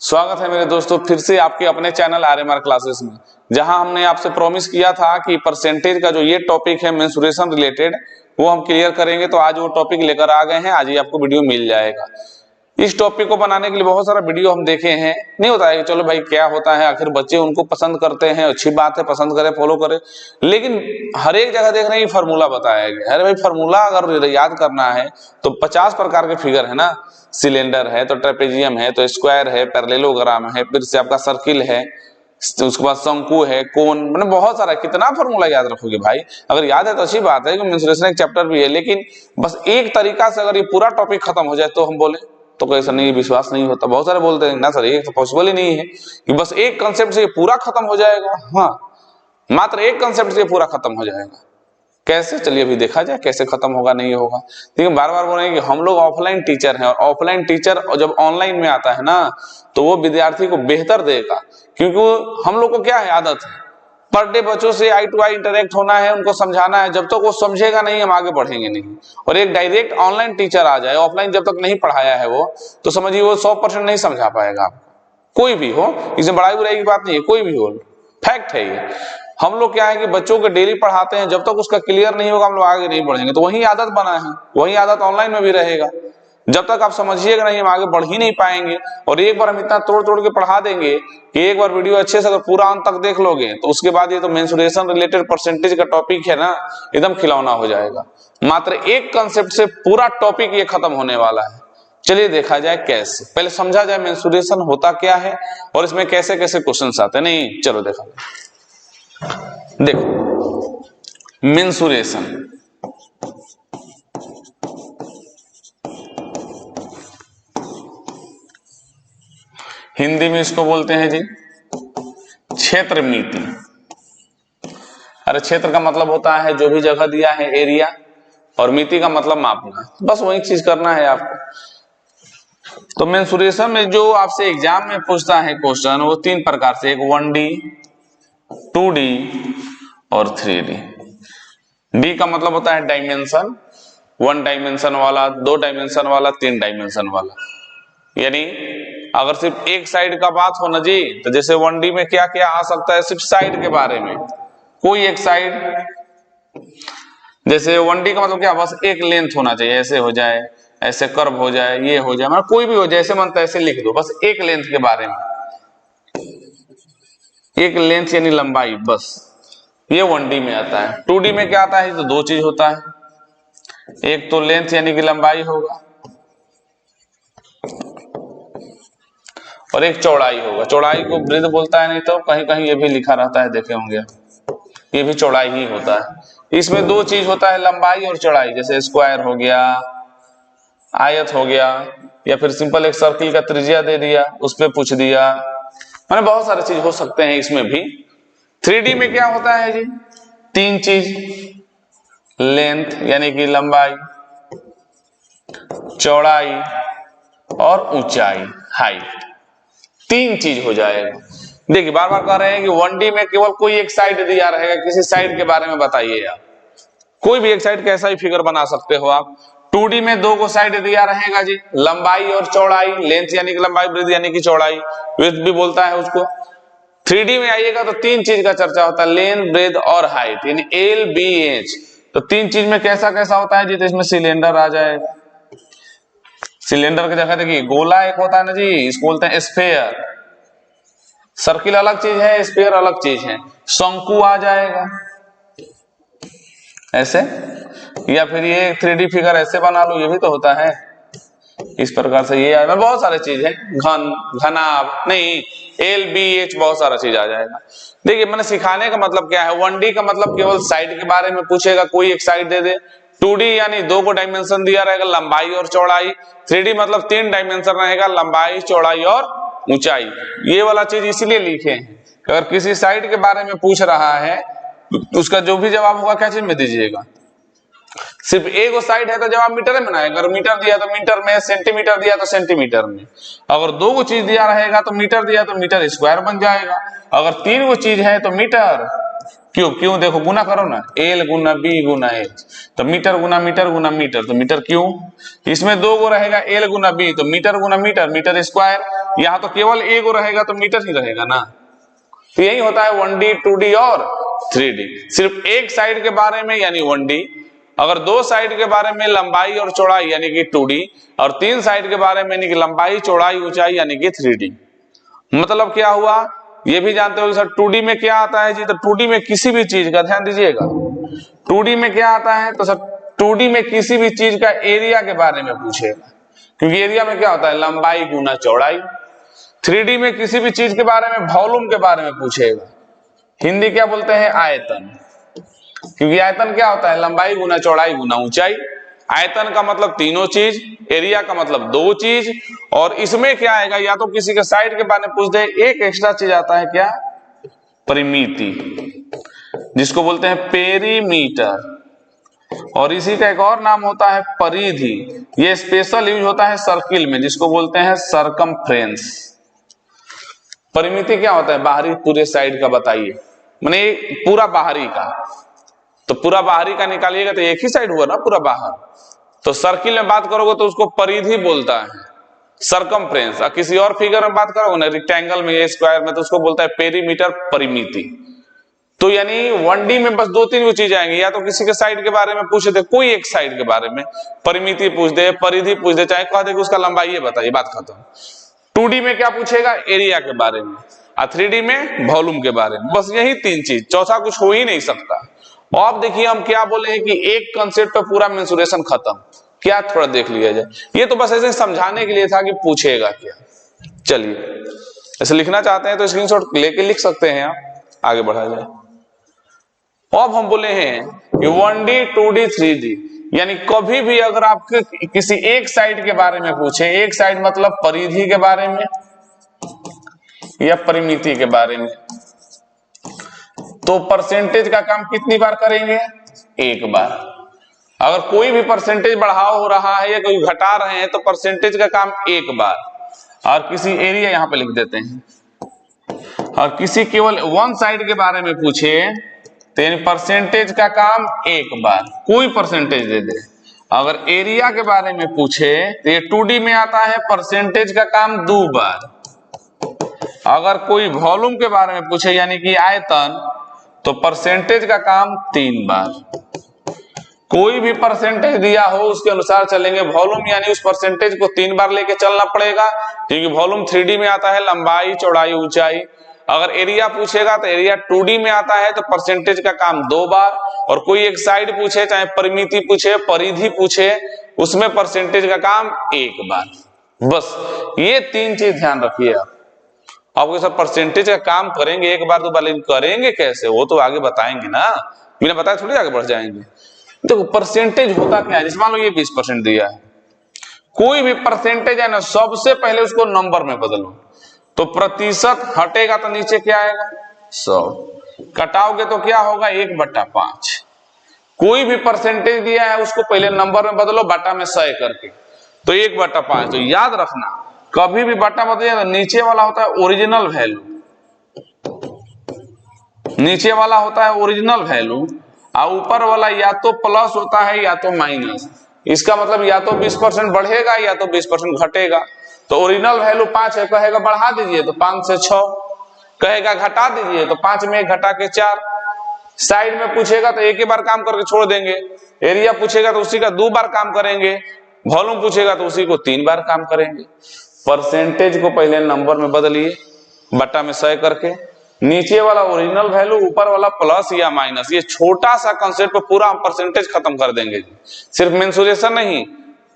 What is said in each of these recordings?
स्वागत है मेरे दोस्तों फिर से आपके अपने चैनल आरएमआर क्लासेस में, जहां हमने आपसे प्रॉमिस किया था कि परसेंटेज का जो ये टॉपिक है मेंसुरेशन रिलेटेड वो हम क्लियर करेंगे। तो आज वो टॉपिक लेकर आ गए हैं, आज ही आपको वीडियो मिल जाएगा। इस टॉपिक को बनाने के लिए बहुत सारा वीडियो हम देखे हैं, नहीं होता है कि चलो भाई क्या होता है, आखिर बच्चे उनको पसंद करते हैं, अच्छी बात है, पसंद करें, फॉलो करें, लेकिन हर एक जगह देख रहे हैं फार्मूला बताया गया। अरे भाई फार्मूला अगर याद करना है तो 50 प्रकार के फिगर है ना, सिलेंडर है तो ट्रेपेजियम है तो स्क्वायर है, पैरेललोग्राम है, फिर से आपका सर्किल है, उसके बाद शंकु है, कोन, मतलब बहुत सारा। कितना फार्मूला याद रखोगे भाई? अगर याद है तो अच्छी बात है कि मेंसुरेशन एक चैप्टर भी है, लेकिन बस एक तरीका से अगर ये पूरा टॉपिक खत्म हो जाए तो हम बोले तो कैसा नहीं, विश्वास नहीं होता। बहुत सारे बोलते हैं ना सर ये तो पॉसिबल ही नहीं है कि बस एक कंसेप्ट से ये पूरा खत्म हो जाएगा। हाँ, मात्र एक कंसेप्ट से ये पूरा खत्म हो जाएगा। कैसे? चलिए अभी देखा जाए कैसे खत्म होगा, नहीं होगा। ठीक है, बार बार बोल रहे हैं कि हम लोग ऑफलाइन टीचर हैं, और ऑफलाइन टीचर जब ऑनलाइन में आता है ना तो वो विद्यार्थी को बेहतर देगा, क्योंकि हम लोग को क्या है, आदत है पर डे बच्चों से आई टू आई इंटरेक्ट होना है, उनको समझाना है। जब तक वो समझेगा नहीं हम आगे बढ़ेंगे नहीं। और एक डायरेक्ट ऑनलाइन टीचर आ जाए, ऑफलाइन जब तक नहीं पढ़ाया है वो, तो समझिए वो 100% नहीं समझा पाएगा आपको। कोई भी हो, इसमें बड़ाई बुराई की बात नहीं है, कोई भी हो, फैक्ट है ये। हम लोग क्या है कि बच्चों को डेली पढ़ाते हैं, जब तक उसका क्लियर नहीं होगा हम लोग आगे नहीं बढ़ेंगे। तो वही आदत बना है, वही आदत ऑनलाइन में भी रहेगा। जब तक आप समझिएगा नहीं हम आगे बढ़ ही नहीं पाएंगे। और एक बार हम इतना तोड़ तोड़ के पढ़ा देंगे कि एक बार वीडियो अच्छे से अगर पूरा अंत तक देख लोगे तो उसके बाद ये तो मेंसुरेशन रिलेटेड परसेंटेज का टॉपिक है ना, एकदम खिलौना हो जाएगा। मात्र एक कंसेप्ट से पूरा टॉपिक ये खत्म होने वाला है। चलिए देखा जाए कैसे, पहले समझा जाए मेंसुरेशन होता क्या है और इसमें कैसे कैसे क्वेश्चन आते हैं। नहीं, चलो देखा जाए। देखो मेंसुरेशन, हिंदी में इसको बोलते हैं जी क्षेत्र मिति। अरे क्षेत्र का मतलब होता है जो भी जगह दिया है एरिया, और मिति का मतलब मापना। बस वही चीज करना है आपको। तो मेंसुरेशन में जो आपसे एग्जाम में पूछता है क्वेश्चन वो 3 प्रकार से, एक 1D, 2D और 3D। डी का मतलब होता है डायमेंशन, 1 डायमेंशन वाला, 2 डायमेंशन वाला, 3 डायमेंशन वाला। यानी अगर सिर्फ एक साइड का बात हो ना जी, तो जैसे 1D में क्या क्या आ सकता है, सिर्फ साइड के बारे में, कोई एक साइड। जैसे 1D का मतलब क्या, बस एक लेंथ होना चाहिए, ऐसे हो जाए, ऐसे कर्व हो जाए, ये हो जाए, मतलब कोई भी हो, जैसे मन तैसे लिख दो, बस एक लेंथ के बारे में। एक लेंथ यानी लंबाई, बस ये 1D में आता है। 2D में क्या आता है, तो 2 चीज होता है, एक तो लेंथ यानी कि लंबाई होगा, और एक चौड़ाई होगा। चौड़ाई को ब्रेथ बोलता है, नहीं तो कहीं कहीं ये भी लिखा रहता है, देखे होंगे, ये भी चौड़ाई ही होता है। इसमें 2 चीज होता है, लंबाई और चौड़ाई। जैसे स्क्वायर हो गया, आयत हो गया, या फिर सिंपल एक सर्किल का त्रिज्या दे दिया, उस पर पूछ दिया, मैंने बहुत सारे चीज हो सकते हैं इसमें भी। 3D में क्या होता है जी, 3 चीज, लेंथ यानी कि लंबाई, चौड़ाई और ऊंचाई, हाइट, 3 चीज हो जाएगा। देखिए बार बार कह रहे हैं कि 1D में केवल कोई एक साइड दिया रहेगा, किसी साइड के बारे में बताइए आप, कोई भी एक साइड कैसा ही फिगर बना सकते हो आप। 2D में 2 को साइड दिया रहेगा जी, लंबाई और चौड़ाई, लेंथ यानी कि लंबाई, ब्रेथ यानी कि चौड़ाई, विड्थ भी बोलता है उसको। 3D में आइएगा तो 3 चीज का चर्चा होता है, लेंथ, ब्रेथ और हाइट, यानी LBH। तो 3 चीज में कैसा कैसा होता है जी, तो इसमें सिलेंडर आ जाएगा। सिलेंडर की जगह देखिए गोला एक होता है ना जी, इसको बोलते हैं स्फीयर। सर्किल अलग चीज है, स्फीयर अलग चीज है। शंकु आ जाएगा ऐसे, या फिर ये 3D फिगर ऐसे बना लो, ये भी तो होता है इस प्रकार से, ये आएगा। बहुत सारे चीज है, घन, घनाभ, नहीं LBH, बहुत सारा चीज आ जाएगा। देखिए मैंने सिखाने का मतलब क्या है, 1D का मतलब केवल साइड के बारे में पूछेगा, कोई एक साइड दे दे। 2D यानी 2 को डायमेंशन दिया रहेगा, लंबाई और चौड़ाई। 3D मतलब 3 डायमेंशन रहेगा, लंबाई, चौड़ाई और ऊंचाई। ये वाला चीज इसलिए लिखे हैं, अगर किसी साइड के बारे में पूछ रहा है उसका जो भी जवाब होगा क्या चीज में दीजिएगा। सिर्फ एक साइड है तो जवाब मीटर में आएगा, अगर मीटर दिया तो मीटर में, सेंटीमीटर दिया तो सेंटीमीटर में। अगर 2 चीज दिया रहेगा तो मीटर दिया तो मीटर स्क्वायर बन जाएगा। अगर 3 चीज है तो मीटर, क्यों देखो गुना करो ना, L गुना B गुना H, तो मीटर गुना मीटर गुना मीटर, तो मीटर क्यों। इसमें 2 रहेगा L गुना B, तो मीटर गुना मीटर, मीटर स्क्वायर। यहाँ तो केवल एगो रहेगा तो मीटर ही रहेगा ना। तो यही होता है 1D 2D और 3D। सिर्फ एक साइड के बारे में यानी 1D, अगर दो साइड के बारे में लंबाई और चौड़ाई यानी कि 2D, और तीन साइड के बारे में यानी कि लंबाई चौड़ाई ऊंचाई यानी कि 3D। मतलब क्या हुआ, ये भी जानते हो सर 2D में क्या आता है जी, तो 2D में किसी भी चीज का, ध्यान दीजिएगा 2D में क्या आता है, तो सर 2D में किसी भी चीज का एरिया के बारे में पूछेगा, क्योंकि एरिया में क्या होता है, लंबाई गुना चौड़ाई। 3D में किसी भी चीज के बारे में, वॉल्यूम के बारे में पूछेगा, हिंदी क्या बोलते हैं, आयतन, क्योंकि आयतन क्या होता है, लंबाई गुना चौड़ाई गुना ऊंचाई। आयतन का मतलब तीनों चीज, एरिया का मतलब दो चीज, और इसमें क्या आएगा, या तो किसी के साइड के बारे में पूछ दे, एक एक्स्ट्रा चीज आता है क्या, परिमिति, जिसको बोलते हैं पेरीमीटर, और इसी का एक और नाम होता है परिधि। ये स्पेशल यूज होता है सर्किल में, जिसको बोलते हैं सरकमफ्रेंस। परिमिति क्या होता है, बाहरी पूरे साइड का बताइए, माने पूरा बाहरी का, तो पूरा बाहरी का निकालिएगा तो एक ही साइड हुआ ना पूरा बाहर, तो सर्किल में बात करोगे तो उसको परिधि बोलता है, सरकमफ्रेंस। और किसी और फिगर में बात करोगे ना, रेक्टेंगल में या स्क्वायर में, तो उसको बोलता है पेरीमीटर, परिमिति। तो यानी 1D में बस दो तीन वो चीज आएंगी, या तो किसी के साइड के बारे में पूछ दे, कोई एक साइड के बारे में, परिमिति पूछ दे, परिधि पूछ दे, चाहे कह दे कि उसका लंबाई है बताइए, बात खत्म। 2D में क्या पूछेगा, एरिया के बारे में, और 3D में वॉल्यूम के बारे में, बस यही तीन चीज, चौथा कुछ हो ही नहीं सकता। और अब देखिए हम क्या बोले हैं कि एक कंसेप्ट पे पूरा मेंसुरेशन खत्म, क्या थोड़ा देख लिया जाए, ये तो बस ऐसे समझाने के लिए था कि पूछेगा क्या। चलिए ऐसे लिखना चाहते हैं तो स्क्रीनशॉट लेके लिख सकते हैं आप, आगे बढ़ा जाए। अब हम बोले हैं कि 1D 2D 3D, यानी कभी भी अगर आपके किसी एक साइड के बारे में पूछे, एक साइड मतलब परिधि के बारे में या परिमिति के बारे में, तो परसेंटेज का काम कितनी बार करेंगे, एक बार। अगर कोई भी परसेंटेज बढ़ाव हो रहा है या कोई घटा रहे हैं तो परसेंटेज का काम एक बार। और किसी एरिया यहां पे लिख देते हैं, और किसी केवल वन साइड के बारे में पूछे तो परसेंटेज का काम एक बार, कोई परसेंटेज दे दे। अगर एरिया के बारे में पूछे तो ये 2D में आता है, परसेंटेज का काम दो बार। अगर कोई वॉल्यूम के बारे में पूछे यानी कि आयतन, तो परसेंटेज का काम 3 बार। कोई भी परसेंटेज दिया हो उसके अनुसार चलेंगे। वॉल्यूम यानी उस परसेंटेज को 3 बार लेके चलना पड़ेगा, क्योंकि वॉल्यूम 3D में आता है, लंबाई चौड़ाई ऊंचाई। अगर एरिया पूछेगा तो एरिया 2D में आता है, तो परसेंटेज का काम 2 बार। और कोई एक साइड पूछे, चाहे परिमिति पूछे, परिधि पूछे, उसमें परसेंटेज का काम 1 बार। बस ये 3 चीज ध्यान रखिए आप। आपके सब परसेंटेज का काम करेंगे एक बार 2 बार, लेकिन करेंगे कैसे वो तो आगे बताएंगे ना, बिना बताए थोड़ी आगे बढ़ जाएंगे। देखो परसेंटेज होता क्या है, जैसे मान लो ये 20% दिया है, कोई भी परसेंटेज है ना, सबसे पहले उसको नंबर में बदलो, तो प्रतिशत हटेगा तो नीचे क्या आएगा, 100, कटाओगे तो क्या होगा, 1/5। कोई भी परसेंटेज दिया है उसको पहले नंबर में बदलो, बटा में 100 करके, तो 1/5। तो याद रखना कभी भी बटा बदलिए तो नीचे वाला होता है ओरिजिनल वैल्यू, नीचे वाला होता है ओरिजिनल वैल्यू, और ऊपर वाला या तो प्लस होता है या तो माइनस। इसका मतलब या तो 20% बढ़ेगा या तो 20% घटेगा। तो ओरिजिनल वैल्यू 5 है, कहेगा बढ़ा दीजिए तो 5 से 6, कहेगा घटा दीजिए तो 5 में 1 घटा के 4। साइड में पूछेगा तो एक ही बार काम करके छोड़ देंगे, एरिया पूछेगा तो उसी का 2 बार काम करेंगे, वॉल्यूम पूछेगा तो उसी को 3 बार काम करेंगे। परसेंटेज को पहले नंबर में बदलिए, बटा में 100 करके, नीचे वाला ओरिजिनल वैल्यू, ऊपर वाला प्लस या माइनस। ये छोटा सा कंसेप्ट पे पूरा हम परसेंटेज खत्म कर देंगे। सिर्फ मेंसुरेशन नहीं,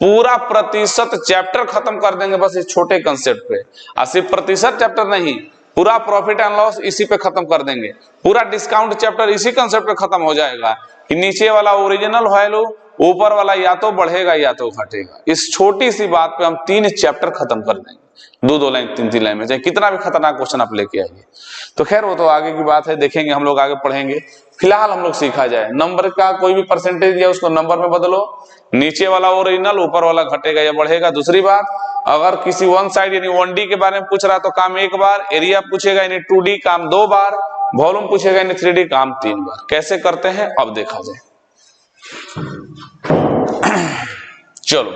पूरा प्रतिशत चैप्टर खत्म कर देंगे बस इस छोटे कंसेप्ट पे। और सिर्फ प्रतिशत चैप्टर नहीं, पूरा प्रॉफिट एंड लॉस इसी पे खत्म कर देंगे। पूरा डिस्काउंट चैप्टर इसी कंसेप्ट पे खत्म हो जाएगा कि नीचे वाला ओरिजिनल वैल्यू, ऊपर वाला या तो बढ़ेगा या तो घटेगा। इस छोटी सी बात पे हम 3 चैप्टर खत्म कर देंगे, 2-2 लाइन 3-3 लाइन में, चाहे कितना भी खतरनाक क्वेश्चन आप लेके आइए। तो खैर वो तो आगे की बात है, देखेंगे हम लोग, आगे पढ़ेंगे। फिलहाल हम लोग सीखा जाए, नंबर का कोई भी परसेंटेज दिया उसको नंबर में बदलो, नीचे वाला ओरिजिनल, ऊपर वाला घटेगा या बढ़ेगा। दूसरी बात, अगर किसी वन साइड यानी 1D के बारे में पूछ रहा तो काम 1 बार, एरिया पूछेगा यानी 2D काम 2 बार, वॉल्यूम पूछेगा यानी 3D काम 3 बार। कैसे करते हैं अब देखा जाए। चलो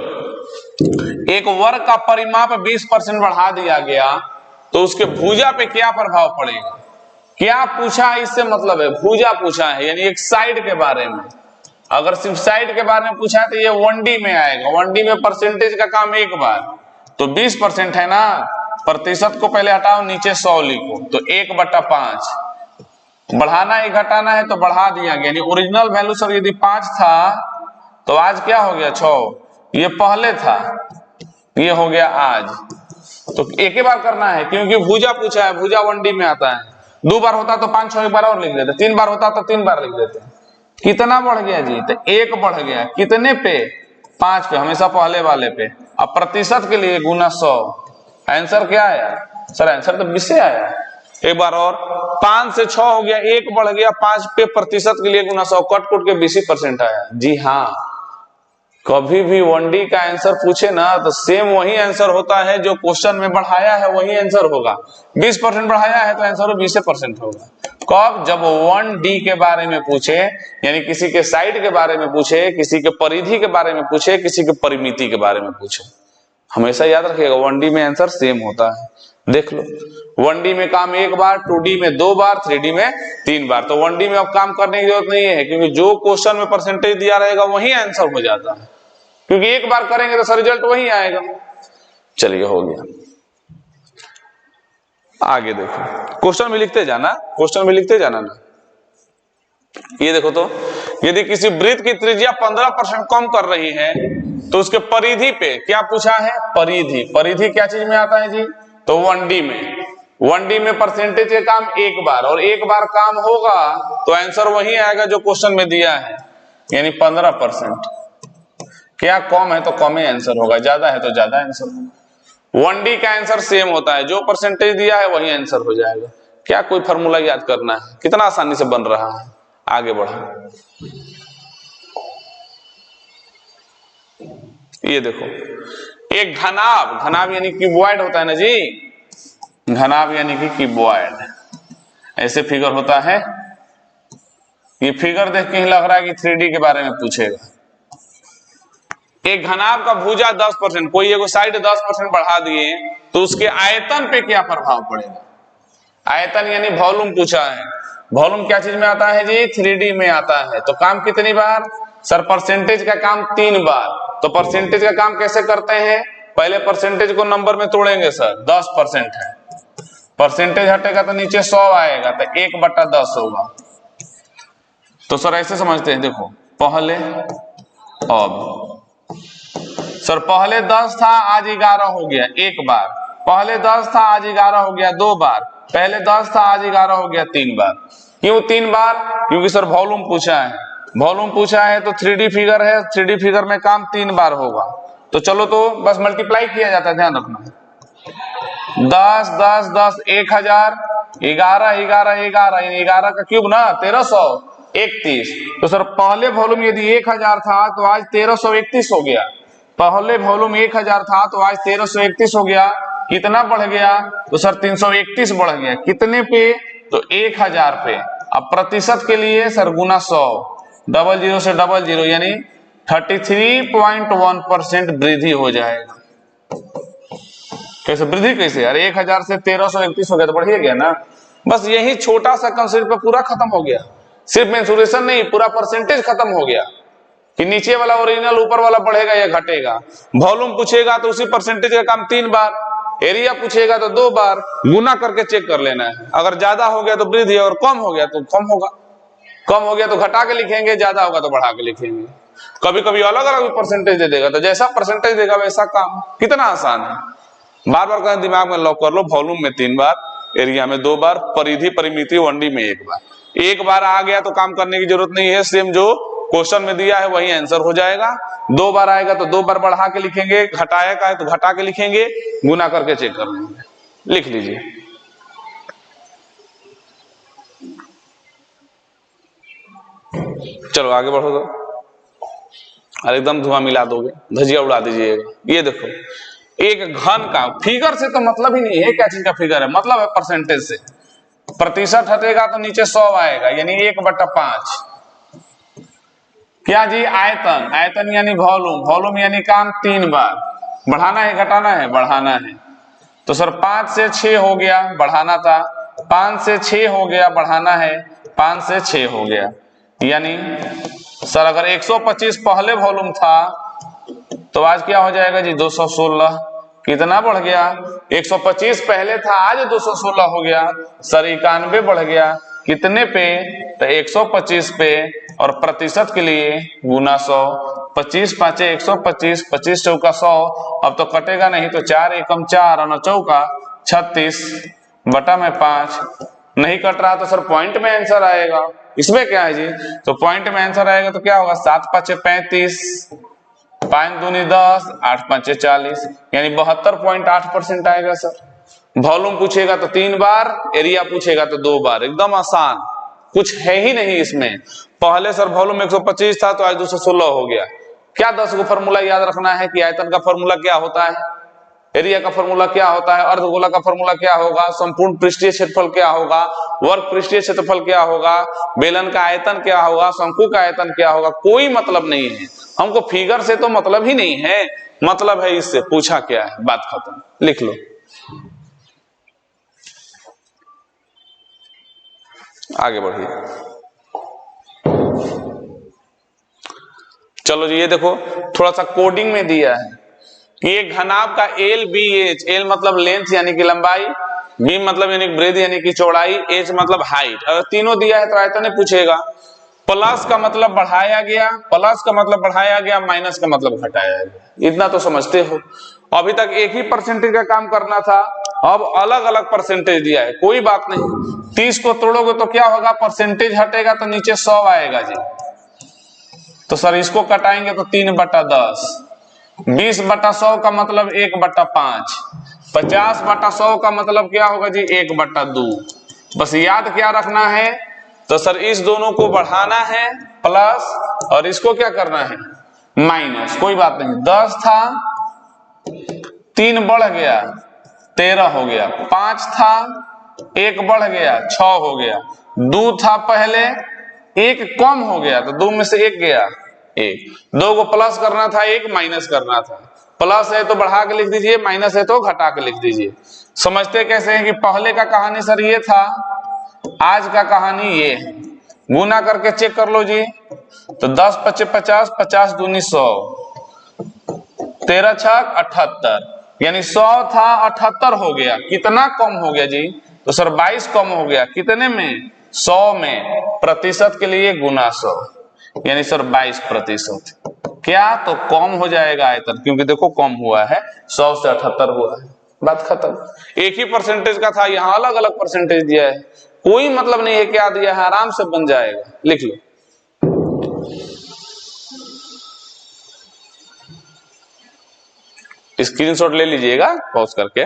एक वर्ग का परिमाप 20% बढ़ा दिया गया तो उसके भुजा पे क्या प्रभाव पड़ेगा? क्या पूछा है इससे मतलब है भुजा पूछा है, यानी एक साइड के बारे में। अगर सिर्फ साइड के बारे में पूछा है तो ये 1D में आएगा। 1D में परसेंटेज का काम एक बार, तो 20% है ना, प्रतिशत को पहले हटाओ, नीचे 100 लिखो, तो 1/5। बढ़ाना है घटाना है तो बढ़ा दिया गया, यानी ओरिजिनल वैल्यू सर यदि 5 था तो आज क्या हो गया 6, ये पहले था, ये हो गया आज। तो एक ही बार करना है क्योंकि भुजा पूछा है, भुजा 1D में आता है। 2 बार होता तो 5 6 एक बार और लिख देते, 3 बार होता तो 3 बार लिख देते। कितना बढ़ गया जी? तो 1 बढ़ गया, कितने पे? 5 पे, हमेशा पहले वाले पे। अब प्रतिशत के लिए गुना 100। आंसर क्या आया सर? आंसर तो 20 से आया। एक बार और, 5 से 6 हो गया, 1 बढ़ गया, 5 पे प्रतिशत के लिए गुना 100, कट कट के 20% आया। जी हाँ, कभी भी 1D का आंसर पूछे ना तो सेम वही आंसर होता है जो क्वेश्चन में बढ़ाया है, वही आंसर होगा। 20% बढ़ाया है तो आंसर 20% होगा। कब? जब 1D के बारे में पूछे, यानी किसी के साइड के बारे में पूछे, किसी के परिधि के बारे में पूछे, किसी के परिमिति के बारे में पूछे। हमेशा याद रखिएगा 1D में आंसर सेम होता है। देख लो, 1D में काम एक बार, 2D में 2 बार, 3D में 3 बार। तो 1D में अब काम करने की जरूरत नहीं है क्योंकि जो क्वेश्चन में परसेंटेज दिया रहेगा वही आंसर हो जाता है, क्योंकि एक बार करेंगे तो सर रिजल्ट वही आएगा। चलिए हो गया। आगे देखो, क्वेश्चन में लिखते जाना, क्वेश्चन में लिखते जाना ना। ये देखो तो, यदि किसी वृत्त की त्रिज्या 15% कम कर रही है तो उसके परिधि पे क्या पूछा है? परिधि। परिधि क्या चीज में आता है जी? तो 1D में। 1D में परसेंटेज के काम एक बार, और एक बार काम होगा तो आंसर वही आएगा जो क्वेश्चन में दिया है, यानी 15%। क्या कम है तो कम ही आंसर होगा, ज्यादा है तो ज्यादा आंसर होगा। 1D का आंसर सेम होता है, जो परसेंटेज दिया है वही आंसर हो जाएगा। क्या कोई फॉर्मूला याद करना है? कितना आसानी से बन रहा है। आगे बढ़ो, ये देखो, एक घनाभ, घनाभ यानी क्यूबॉइड होता है ना जी, घनाभ यानी कि क्यूबॉइड, ऐसे फिगर होता है। ये फिगर देख के ही लग रहा है कि 3D के बारे में पूछेगा। एक घनाभ का भुजा 10%, कोई एगो साइड 10% बढ़ा दिए तो उसके आयतन पे क्या प्रभाव पड़ेगा? आयतन यानी वॉल्यूम पूछा है। वॉल्यूम क्या चीज में आता है जी? 3D में आता है। तो काम कितनी बार? सर परसेंटेज का काम 3 बार। तो परसेंटेज का काम कैसे करते हैं? पहले परसेंटेज को नंबर में तोड़ेंगे सर, 10% है, परसेंटेज हटेगा तो नीचे 100 आएगा, तो 1/10 होगा। तो सर ऐसे समझते हैं, देखो पहले, अब सर पहले 10 था, आज 11 हो गया, एक बार। पहले 10 था, आज 11 हो गया, 2 बार। पहले 10 था, आज 11 हो गया, 3 बार। क्यों 3 बार? क्योंकि सर वॉल्यूम पूछा है। वॉल्यूम पूछा है तो 3D फिगर है, 3D फिगर में काम 3 बार होगा। तो चलो, तो बस मल्टीप्लाई किया जाता है, ध्यान रखना। 10 10 10 1000, 11 11 11, यानी 11 का क्यूब ना 1331। तो सर पहले वॉल्यूम यदि 1000 था तो आज 1331 हो गया। पहले वॉल्यूम 1000 था तो आज 1331 हो गया। कितना बढ़ गया? तो सर 331 बढ़ गया। कितने पे? तो 1000 पे। अब प्रतिशत के लिए सर गुना 100, 00 से 00, यानी 33.1% वृद्धि हो जाएगा। कैसे वृद्धि? कैसे? अरे 1000 से 1331 हो गया तो बढ़िया गया ना। बस यही छोटा सा कंसेप्ट पे पूरा खत्म हो गया। सिर्फ मेंसुरेशन नहीं, पूरा परसेंटेज खत्म हो गया कि नीचे वाला ओरिजिनल, ऊपर वाला बढ़ेगा या घटेगा। वॉल्यूम पूछेगा तो उसी परसेंटेज का काम 3 बार, एरिया पूछेगा तो 2 बार, गुना करके चेक कर लेना है। अगर ज्यादा हो गया तो वृद्धि, और कम हो गया तो कम होगा। कम हो गया तो घटा के लिखेंगे, ज्यादा होगा तो बढ़ा के लिखेंगे। कभी कभी अलग अलग परसेंटेज दे देगा, तो जैसा परसेंटेज देगा वैसा काम। कितना आसान है। बार बार कहें, दिमाग में लॉक कर लो। वॉल्यूम में 3 बार, एरिया में 2 बार, परिधि परिमिति 1D में 1 बार। एक बार आ गया तो काम करने की जरूरत नहीं है, सेम जो क्वेश्चन में दिया है वही आंसर हो जाएगा। 2 बार आएगा तो 2 बार बढ़ा के लिखेंगे, घटाया का है तो घटा के लिखेंगे, गुना करके चेक कर लेंगे। लिख लीजिए। चलो आगे बढ़ो तो, और एकदम धुआं मिला दोगे, धजिया उड़ा दीजिएगा। ये देखो, एक घन का फिगर से तो मतलब ही नहीं है क्या चीज का फिगर है, मतलब है परसेंटेज से। प्रतिशत हटेगा तो नीचे 100 आएगा, यानी 1/5। क्या जी? आयतन। आयतन यानी वॉल्यूम। वॉल्यूम यानी काम 3 बार। बढ़ाना है घटाना है? बढ़ाना है। तो सर 5 से 6 हो गया, बढ़ाना था। 5 से 6 हो गया, बढ़ाना है। 5 से 6 हो गया, यानी सर अगर 125 पहले वॉल्यूम था तो आज क्या हो जाएगा जी? 216। कितना बढ़ गया? 125 पहले था, आज 216 हो गया। सर 91 बढ़ गया, कितने पे? तो 125 पे, और प्रतिशत के लिए गुना 100। 25 पांचे 125, 25 चौका 100। अब तो कटेगा नहीं, तो 4 एकम 4 और 9 चौका 36 बटा में 5। नहीं कट रहा तो सर पॉइंट में आंसर आएगा। इसमें क्या है जी? तो पॉइंट में आंसर आएगा तो क्या होगा? 7 पांचे 35, 5 दूनी 10, 8 पांचे 40, यानी 72.8% आएगा सर। वॉल्यूम पूछेगा तो 3 बार, एरिया पूछेगा तो 2 बार, एकदम आसान, कुछ है ही नहीं इसमें। पहले सर वॉल्यूम 125 था तो आज 216 हो गया। क्या 10 को फॉर्मूला याद रखना है कि आयतन का फॉर्मूला क्या होता है, एरिया का फॉर्मूला क्या होता है, अर्धगोला का फॉर्मूला क्या होगा, संपूर्ण पृष्ठीय क्षेत्रफल क्या होगा, वर्ग पृष्ठीय क्षेत्रफल क्या होगा, बेलन का आयतन क्या होगा, शंकु का आयतन क्या होगा। कोई मतलब नहीं है हमको, फिगर से तो मतलब ही नहीं है, मतलब है इससे पूछा क्या है, बात खत्म। लिख लो, आगे बढ़िए। चलो जी, ये देखो थोड़ा सा कोडिंग में दिया है कि एक घनाभ का एल बी एच, एल मतलब लेंथ यानी कि लंबाई, बी मतलब यानी ब्रेथ यानी कि चौड़ाई, एच मतलब हाइट, अगर तीनों दिया है तो आयतन पूछेगा। प्लस का मतलब बढ़ाया गया, प्लस का मतलब बढ़ाया गया, माइनस का मतलब घटाया गया, इतना तो समझते हो। अभी तक एक ही परसेंटेज का काम करना था, अब अलग अलग परसेंटेज दिया है, कोई बात नहीं। 30 को तोड़ोगे तो क्या होगा? परसेंटेज हटेगा तो नीचे 100 आएगा जी। तो सर इसको कटाएंगे तो 3/10। 20/100 का मतलब 1/5। 50/100 का मतलब क्या होगा जी? 1/2। बस याद क्या रखना है? तो सर इस दोनों को बढ़ाना है प्लस, और इसको क्या करना है? माइनस। कोई बात नहीं, 10 था 3 बढ़ गया 13 हो गया, 5 था 1 बढ़ गया 6 हो गया, 2 था पहले 1 कम हो गया तो 2 में से 1 गया 1। 2 को प्लस करना था, 1 माइनस करना था। प्लस है तो बढ़ा के लिख दीजिए, माइनस है तो घटा के लिख दीजिए। समझते कैसे हैं कि पहले का कहानी सर ये था, आज का कहानी ये है। गुना करके चेक कर लो जी, तो 10 पच्चे 50, 50 दूनी 100, 13 छक 78, यानी 100 था 78 हो गया। कितना कम हो गया जी? तो सर 22 कम हो गया। कितने में? 100 में। प्रतिशत के लिए गुना 100, यानी सर 22%। क्या? तो कम हो जाएगा आयतन, क्योंकि देखो कम हुआ है, 100 से 78 हुआ है, बात खत्म। एक ही परसेंटेज का था, यहाँ अलग अलग परसेंटेज दिया है, कोई मतलब नहीं है क्या दिया है, आराम से बन जाएगा। लिख लो, स्क्रीनशॉट ले लीजिएगा पॉज करके।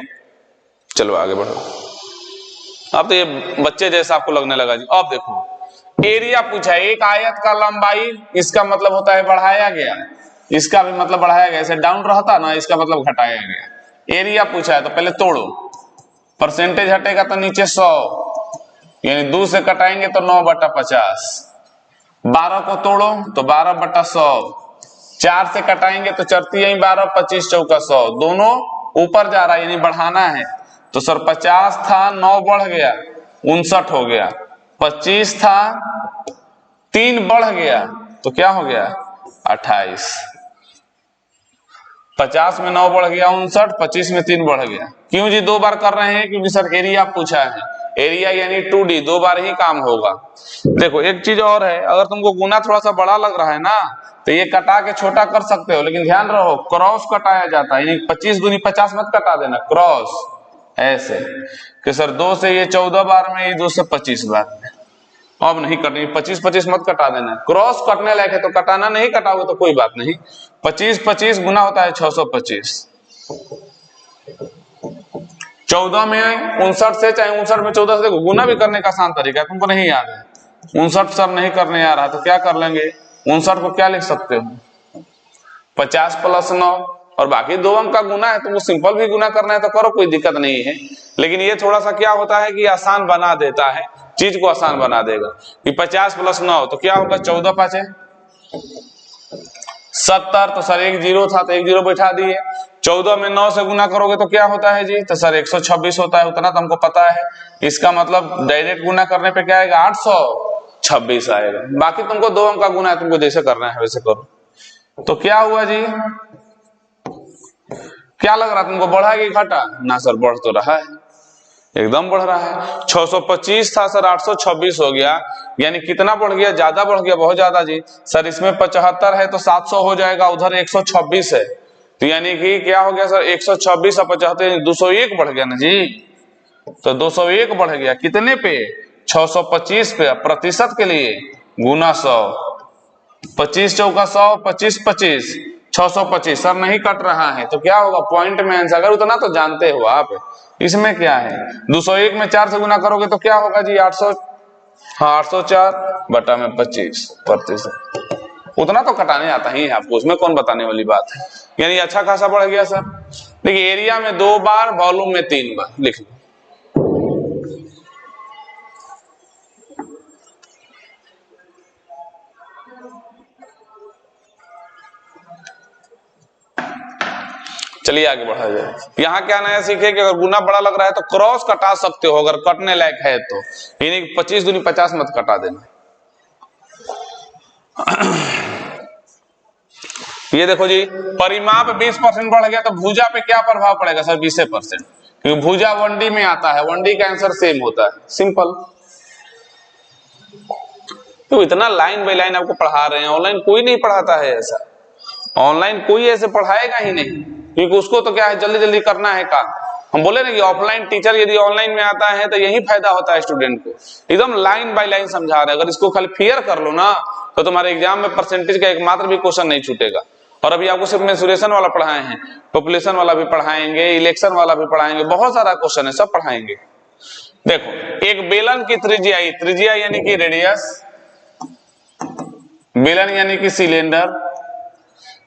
चलो आगे बढ़ो। अब तो ये बच्चे जैसा आपको लगने लगा जी। अब देखो एरिया पूछा है, एक आयत का लंबाई, इसका मतलब होता है बढ़ाया गया, इसका भी मतलब बढ़ाया गया, ऐसे डाउन रहता ना, इसका मतलब घटाया गया। एरिया पूछा है तो पहले तोड़ो, परसेंटेज हटेगा तो नीचे 100, यानी 2 से कटाएंगे तो 9/50। 12 को तोड़ो तो 12/100, 4 से कटाएंगे तो चरती है 12, 25 चौका 100, दोनों ऊपर जा रहा है यानी बढ़ाना है। तो सर 50 था 9 बढ़ गया 59 हो गया, 25 था 3 बढ़ गया तो क्या हो गया? 28। 50 में 9 बढ़ गया 59, 25 में 3 बढ़ गया। क्यों जी 2 बार कर रहे हैं? क्योंकि सर एरिया पूछा है, एरिया यानी 2D, 2 बार ही काम होगा। देखो एक चीज और है, अगर तुमको गुना थोड़ा सा बड़ा लग रहा है ना, तो ये कटा के छोटा कर सकते हो, लेकिन ध्यान रहो क्रॉस कटाया जाता है, यानी 25 दूनी 50 मत कटा देना, क्रॉस ऐसे कि सर 2 से ये 14 बार में, ये 2 से 25 बार में। अब नहीं कटनी, 25-25 मत कटा देना, क्रॉस कटने लायक है तो कटाना, नहीं कटाओगे तो कोई बात नहीं। 25-25 गुना होता है 625। 14 में 59 से, चाहे 59 में 14 से, गुना भी करने का आसान तरीका है, तुमको नहीं याद है। 59 सर नहीं करने आ रहा तो क्या कर लेंगे? 59 को क्या लिख सकते हो? 50 + 9, और बाकी 2 अंक का गुना है, तुमको सिंपल भी गुना करना है तो करो, कोई दिक्कत नहीं है। लेकिन ये थोड़ा सा क्या होता है कि आसान बना देता है, चीज को आसान बना देगा। कि 50 + 9 तो क्या होगा? 14 5 70, तो सर 1 0 था तो 1 0 बैठा दिए। 14 में 9 से गुना करोगे तो क्या होता है जी? तो सर 126 होता है, उतना तो हमको पता है। इसका मतलब डायरेक्ट गुना करने पे क्या आएगा? 826 आएगा। बाकी तुमको 2 अंक का गुना है, तुमको जैसे करना है वैसे करो। तो क्या हुआ जी? क्या लग रहा तुमको, बढ़ा कि घटा? ना सर, बढ़ तो रहा है, एकदम बढ़ रहा है। 625 था सर, 826 हो गया, यानी कितना बढ़ गया? ज्यादा बढ़ गया, बहुत ज्यादा जी। सर इसमें 75 है तो 700 हो जाएगा, उधर 126 है, तो यानी कि क्या हो गया सर? 126 और 75 201 बढ़ गया ना जी। तो 201 बढ़ गया, कितने पे? 625 पे। प्रतिशत के लिए गुना 100, 25 चौका 100, 25 25 625। सर नहीं कट रहा है तो क्या होगा? पॉइंट में आंसर। अगर उतना तो जानते हो आप। इसमें क्या है? 201 में 4 से गुना करोगे तो क्या होगा जी? 800, हाँ 804 बटा में 25%। उतना तो कटाने आता ही है आपको, उसमें कौन बताने वाली बात है। यानी अच्छा खासा बढ़ गया सर। देखिए एरिया में 2 बार, वॉल्यूम में 3 बार, लिख लो। चलिए आगे बढ़ा जाए। यहाँ क्या नया सीखे कि अगर गुना बड़ा लग रहा है तो क्रॉस कटा सकते हो, अगर कटने लायक है तो। यानी 25 दूनी 50 मत कटा देना। ये देखो जी, परिमाप 20% बढ़ गया तो भुजा पे क्या प्रभाव पड़ेगा सर? 20%, क्योंकि भुजा 1D में आता है, 1D का आंसर सेम होता है, सिंपल। तो इतना लाइन बाय लाइन आपको पढ़ा रहे हैं, ऑनलाइन कोई नहीं पढ़ाता है ऐसा। ऑनलाइन कोई ऐसे पढ़ाएगा ही नहीं, क्योंकि उसको तो क्या है, जल्दी जल्दी करना है काम। हम बोले ना कि ऑफलाइन टीचर यदि ऑनलाइन में आता है तो यही फायदा होता है स्टूडेंट को, एकदम लाइन बाय लाइन समझा रहे हैं। अगर इसको खाली क्लियर कर लो ना तो तुम्हारे एग्जाम में परसेंटेज का एक मात्र भी क्वेश्चन नहीं छूटेगा। और अभी आपको सिर्फ मेंसुरेशन वाला पढ़ाए हैं, पॉपुलेशन वाला भी पढ़ाएंगे, इलेक्शन वाला भी पढ़ाएंगे, बहुत सारा क्वेश्चन है, सब पढ़ाएंगे। देखो एक बेलन की त्रिज्या यानी कि रेडियस, बेलन यानी कि सिलेंडर,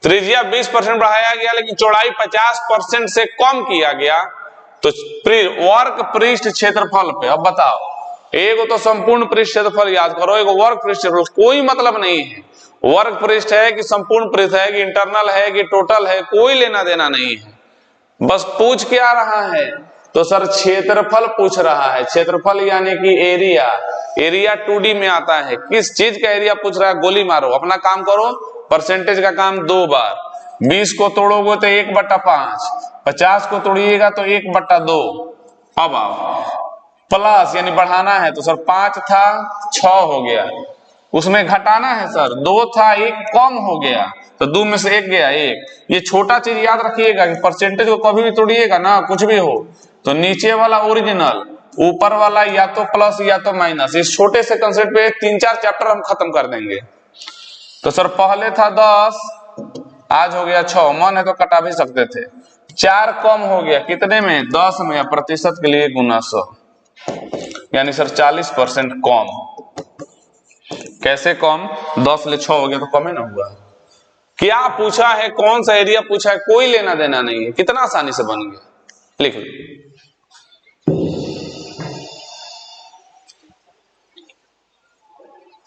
त्रिज्या 20% बढ़ाया गया लेकिन चौड़ाई 50% से कम किया गया, तो वर्ग पृष्ठ क्षेत्रफल पे अब बताओ। एगो तो संपूर्ण पृष्ठ क्षेत्रफल याद करो, एगो वर्ग पृष्ठ क्षेत्रफल, कोई मतलब नहीं है वर्ग पृष्ठ है कि संपूर्ण पृष्ठ है कि इंटरनल है कि टोटल है, कोई लेना देना नहीं है। बस पूछ क्या रहा है? तो सर क्षेत्रफल पूछ रहा है। क्षेत्रफल यानी कि एरिया, एरिया 2D में आता है। किस चीज का एरिया पूछ रहा है? गोली मारो, अपना काम करो। परसेंटेज का काम 2 बार, 20 को तोड़ोगे तो 1/5, 50 को तोड़िएगा तो 1/2। अब आओ प्लस यानी बढ़ाना है, तो सर 5 था 6 हो गया, उसमें घटाना है सर 2 था 1 कम हो गया, तो 2 में से 1 गया 1। ये छोटा चीज याद रखिएगा कि परसेंटेज को कभी भी तोड़िएगा ना, कुछ भी हो तो नीचे वाला ओरिजिनल, ऊपर वाला या तो प्लस या तो माइनस। इस छोटे से कंसेप्ट पे 3-4 चैप्टर हम खत्म कर देंगे। तो सर पहले था 10, आज हो गया 6, मन है तो कटा भी सकते थे। 4 कम हो गया, कितने में? 10 में। प्रतिशत के लिए गुना 100, यानी सर 40% कम। कैसे कम? 10 ले 6 हो गया तो कम है ना हुआ। क्या पूछा है, कौन सा एरिया पूछा है, कोई लेना देना नहीं है, कितना आसानी से बन गया, लिख लो।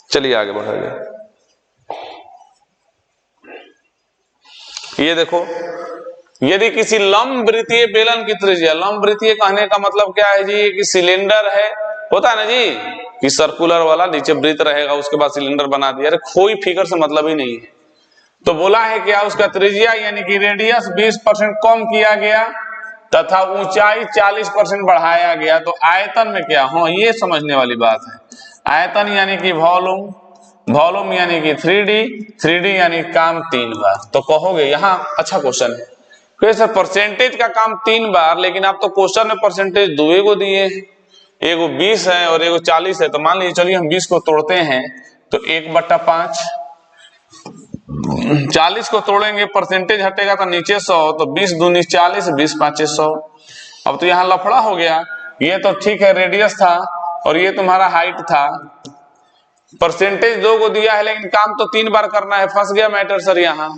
चलिए आगे बढ़ाइए। ये देखो, यदि किसी लंब वृत्तीय बेलन की त्रिज्या, लंब वृत्तीय कहने का मतलब क्या है जी? कि सिलेंडर है, होता है ना जी कि सर्कुलर वाला नीचे वृत्त रहेगा, उसके बाद सिलेंडर बना दिया। अरे कोई फिगर से मतलब ही नहीं है। तो बोला है क्या? उसका त्रिज्या यानी कि रेडियस 20% कम किया गया तथा ऊंचाई 40% बढ़ाया गया। तो आयतन में क्या? हाँ ये समझने वाली बात है। आयतन यानी कि वॉल्यूम, वॉल्यूम यानी कि 3D, 3D यानी काम 3 बार। तो कहोगे यहाँ अच्छा क्वेश्चन है फिर सर परसेंटेज का काम 3 बार, लेकिन आप तो क्वेश्चन में परसेंटेज 2 को दिए हैं, एगो 20 है और एगो 40 है। तो मान लीजिए चलिए हम 20 को तोड़ते हैं तो 1/5, 40 को तोड़ेंगे परसेंटेज हटेगा तो नीचे 100, तो 20 दूनी 40, 20 5 100। अब तो यहाँ लफड़ा हो गया। ये तो ठीक है रेडियस था और ये तुम्हारा हाइट था, परसेंटेज 2 को दिया है लेकिन काम तो 3 बार करना है। फंस गया मैटर सर यहाँ।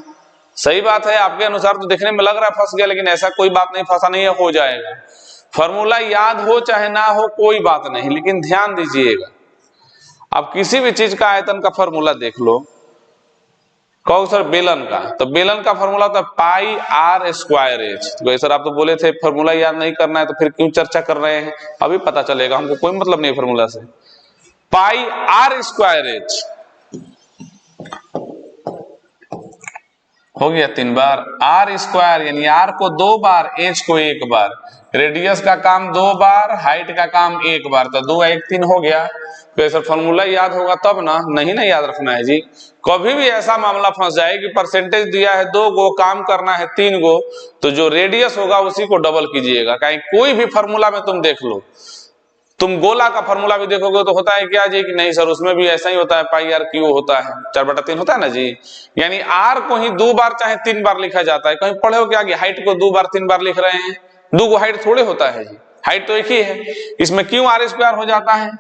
सही बात है, आपके अनुसार तो दिखने में लग रहा है फंस गया, लेकिन ऐसा कोई बात नहीं, फंसा नहीं है, हो जाएगा। फॉर्मूला याद हो चाहे ना हो कोई बात नहीं, लेकिन ध्यान दीजिएगा। अब किसी भी चीज का आयतन का फॉर्मूला देख लो, कहो सर बेलन का, तो बेलन का फॉर्मूला होता है पाई आर स्क्वायर एच। तो सर आप तो बोले थे फॉर्मूला याद नहीं करना है, तो फिर क्यों चर्चा कर रहे हैं? अभी पता चलेगा, हमको कोई मतलब नहीं फॉर्मूला से। पाई आर स्क्वायर एच हो गया 3 बार, आर स्क्वायर यानी आर को 2 बार, एच को 1 बार, रेडियस का काम 2 बार, हाइट का काम 1 बार, तो 2 1 3 हो गया। तो सर फॉर्मूला याद होगा तब ना, नहीं ना याद रखना है जी। कभी भी ऐसा मामला फंस जाए कि परसेंटेज दिया है 2 गो, काम करना है 3 गो, तो जो रेडियस होगा उसी को डबल कीजिएगा। कहीं कोई भी फॉर्मूला में तुम देख लो, तुम गोला का फॉर्मूला भी देखोगे तो होता है क्या जी कि नहीं सर उसमें भी ऐसा ही होता है, पाई आर क्यू होता है, 4/3 होता है ना जी। यानी आर को ही 2 बार चाहे 3 बार लिखा जाता है। कहीं पढ़े हो क्या कि हाइट को 2 बार 3 बार लिख रहे हैं? 2 गो हाइट थोड़े होता है जी, हाइट तो एक ही है। इसमें क्यों आर स्क्वायर हो जाता है?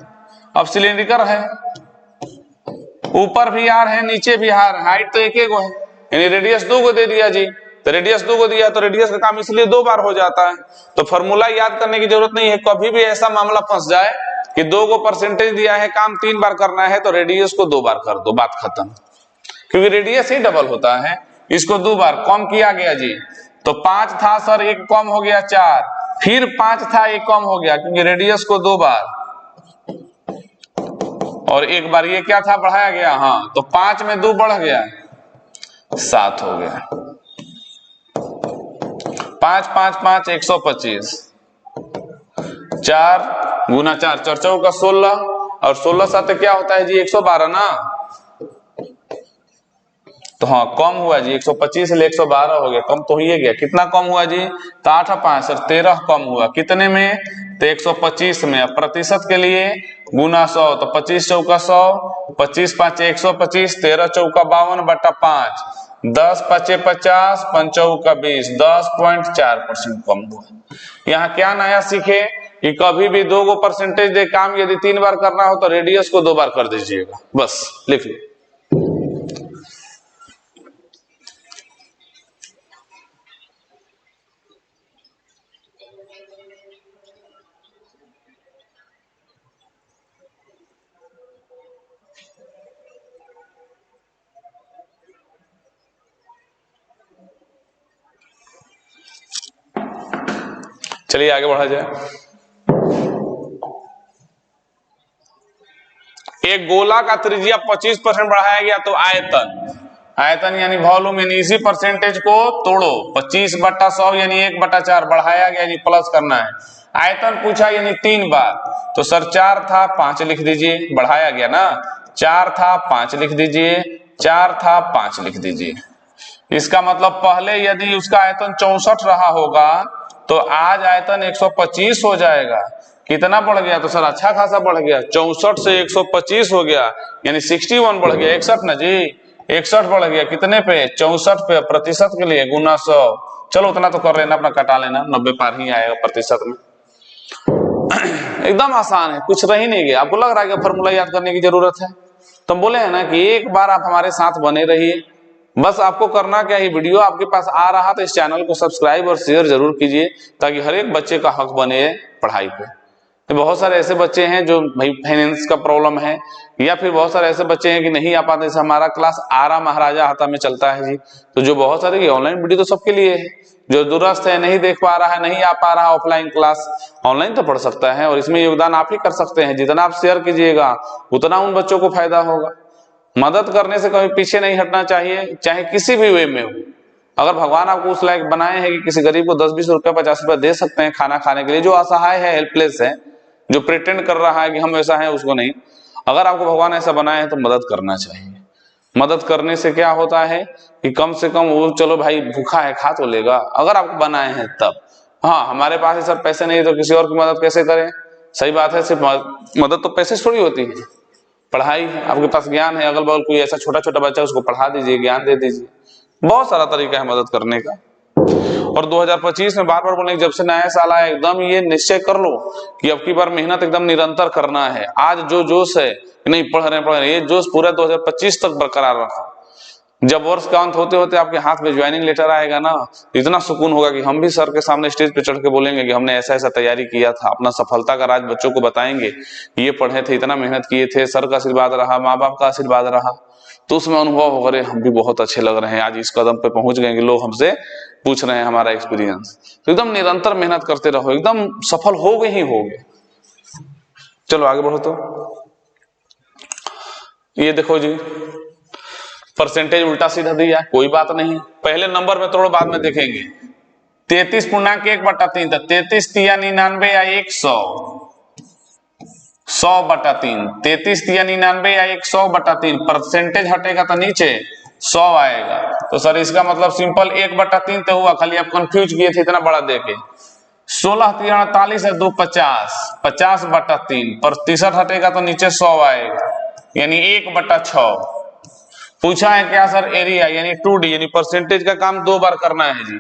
अब सिलेंड्रिकल है, ऊपर भी आर है नीचे भी आर, हाइट तो एक गो है, यानी रेडियस 2 गो दे दिया जी। तो रेडियस 2 को दिया तो रेडियस का काम इसलिए 2 बार हो जाता है। तो फॉर्मूला याद करने की जरूरत नहीं है। कभी भी ऐसा मामला फंस जाए कि 2 को परसेंटेज दिया है, काम 3 बार करना है, तो रेडियस को 2 बार कर दो, बात खत्म। क्योंकि रेडियस ही डबल होता है, इसको 2 बार कम किया गया जी। तो 5 था सर, 1 कम हो गया 4, फिर 5 था 1 कम हो गया, क्योंकि रेडियस को 2 बार और 1 बार ये क्या था, बढ़ाया गया। हाँ, तो 5 में 2 बढ़ गया, 7 हो गया। 5 5 5 125, 4 गुना 4 4 चौका 16, और 16 साथ क्या होता है जी 112 ना। तो हाँ कम हुआ जी, 125 से 112 हो गया, कम तो ही गया। कितना कम हुआ जी? तो 8 5 सर 13 कम हुआ। कितने में? तो 125 में। अब प्रतिशत के लिए गुना 100, तो 25 चौका 100, 25 5 125, 13 चौका 52/5, 10 5 50, 5 चौका 20, 10.4% कम हुआ। यहाँ क्या नया सीखे कि कभी भी 2 गो परसेंटेज दे काम यदि 3 बार करना हो तो रेडियस को 2 बार कर दीजिएगा, बस लिख लो। चलिए आगे बढ़ा जाए। एक गोला का त्रिज्या 25% बढ़ाया गया, तो आयतन, आयतन यानी वॉल्यूम, यानी इसी परसेंटेज को तोड़ो, 25/100 यानी 1/4 बढ़ाया गया, यानी प्लस करना है। आयतन पूछा यानी 3 बार, तो सर 4 था 5 लिख दीजिए, बढ़ाया गया ना। 4 था 5 लिख दीजिए, 4 था 5 लिख दीजिए। इसका मतलब पहले यदि उसका आयतन 64 रहा होगा तो आज आयतन 125 हो जाएगा। कितना बढ़ गया? तो सर अच्छा खासा बढ़ गया, 64 से 125 हो गया, यानी 61 बढ़ गया, 61 ना जी, 61 बढ़ गया। कितने पे? 64 पे। प्रतिशत के लिए गुना 100, चलो उतना तो कर लेना, अपना कटा लेना, 90 पार ही आएगा प्रतिशत में। एकदम आसान है, कुछ रह ही नहीं गया। आपको लग रहा है कि फॉर्मूला याद करने की जरूरत है? तो बोले है ना कि एक बार आप हमारे साथ बने रहिए, बस आपको करना क्या है, वीडियो आपके पास आ रहा तो इस चैनल को सब्सक्राइब और शेयर जरूर कीजिए, ताकि हर एक बच्चे का हक बने पढ़ाई पे। तो बहुत सारे ऐसे बच्चे हैं जो भाई फाइनेंस का प्रॉब्लम है, या फिर बहुत सारे ऐसे बच्चे हैं कि नहीं आ पाते। जैसे हमारा क्लास आरा महाराजा हाता में चलता है जी, तो जो बहुत सारे ऑनलाइन वीडियो तो सबके लिए है। जो दूरस्थ है, नहीं देख पा रहा है, नहीं आ पा रहा ऑफलाइन क्लास, ऑनलाइन तो पढ़ सकता है, और इसमें योगदान आप ही कर सकते हैं। जितना आप शेयर कीजिएगा उतना उन बच्चों को फायदा होगा। मदद करने से कभी पीछे नहीं हटना चाहिए, चाहे किसी भी वे में हो। अगर भगवान आपको उस लायक बनाए हैं कि किसी गरीब को 10-20 रुपया 50 रुपया दे सकते हैं खाना खाने के लिए, जो असहाय है, हेल्पलेस है, जो प्रिटेंड कर रहा है कि हम ऐसा है उसको नहीं, अगर आपको भगवान ऐसा बनाए हैं तो मदद करना चाहिए। मदद करने से क्या होता है कि कम से कम वो चलो भाई भूखा है खा तो लेगा, अगर आपको बनाए हैं तब। हाँ हमारे पास ही सर पैसे नहीं तो किसी और की मदद कैसे करें? सही बात है, सिर्फ मदद तो पैसे थोड़ी होती है। पढ़ाई, आपके पास ज्ञान है, अगल बगल कोई ऐसा छोटा छोटा बच्चा उसको पढ़ा दीजिए, ज्ञान दे दीजिए, बहुत सारा तरीका है मदद करने का। और 2025 में बार बार बोले, जब से नया साल आया एकदम ये निश्चय कर लो कि अब की बार मेहनत एकदम निरंतर करना है। आज जो जोश है नहीं पढ़ रहे हैं, ये जोश पूरा 2025 तक बरकरार रखो। जब वर्ष का अंत होते होते आपके हाथ में ज्वाइनिंग लेटर आएगा ना, इतना सुकून होगा कि हम भी सर के सामने स्टेज पे चढ़ के बोलेंगे कि हमने ऐसा ऐसा तैयारी किया था, अपना सफलता का राज बच्चों को बताएंगे, ये पढ़े थे, इतना मेहनत किए थे, सर का आशीर्वाद रहा, माँ बाप का आशीर्वाद रहा। तो उसमें अनुभव हो रहे हम भी बहुत अच्छे लग रहे हैं, आज इस कदम पे पहुंच गए कि लोग हमसे पूछ रहे हैं हमारा एक्सपीरियंस। तो एकदम निरंतर मेहनत करते रहो, एकदम सफल हो गए ही होगे। चलो आगे बढ़ो। तो ये देखो जी, परसेंटेज उल्टा सीधा दिया, कोई बात नहीं, पहले नंबर में तोड़ो, बाद में देखेंगे। 33.1/3 था, 33 तिया 99 या 100, 100/3, 33 तिया 99 या 100/3, परसेंटेज हटेगा तो नीचे 100 आएगा। तो सर इसका मतलब सिंपल 1/3 तो हुआ, खाली आप कंफ्यूज किए थे इतना बड़ा देके। 16 तिया 48 है, 2 50, 50/3, प्रतिशत हटेगा तो नीचे 100 आएगा, यानी 1/6। पूछा है क्या सर एरिया यानी 2D, यानी परसेंटेज का काम 2 बार करना है जी।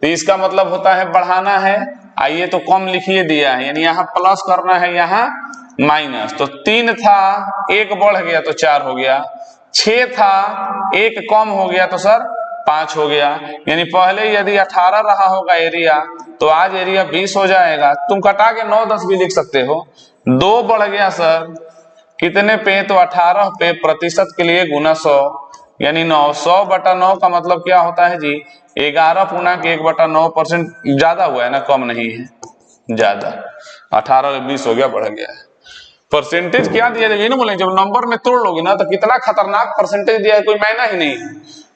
तो इसका मतलब होता है बढ़ाना है, आइए तो कम लिखिए दिया है, यानी यहाँ प्लस करना है, यहाँ माइनस। तो 3 था, 1 बढ़ गया तो 4 हो गया, 6 था, 1 कम हो गया तो सर 5 हो गया। यानी पहले यदि 18 रहा होगा एरिया, तो आज एरिया 20 हो जाएगा। तुम कटा के 9 10 भी लिख सकते हो। 2 बढ़ गया सर कितने पे, तो 18 पे, प्रतिशत के लिए गुना 100, यानी 9। 100/9 का मतलब क्या होता है जी, 11 पूर्णांक 1/9%। ज्यादा हुआ है ना, कम नहीं है, ज्यादा। 18 से 20 हो गया, बढ़ गया है। परसेंटेज क्या दिया जाए ना, बोले जब नंबर में तोड़ लोगे ना, तो कितना खतरनाक परसेंटेज दिया है, कोई मायना ही नहीं।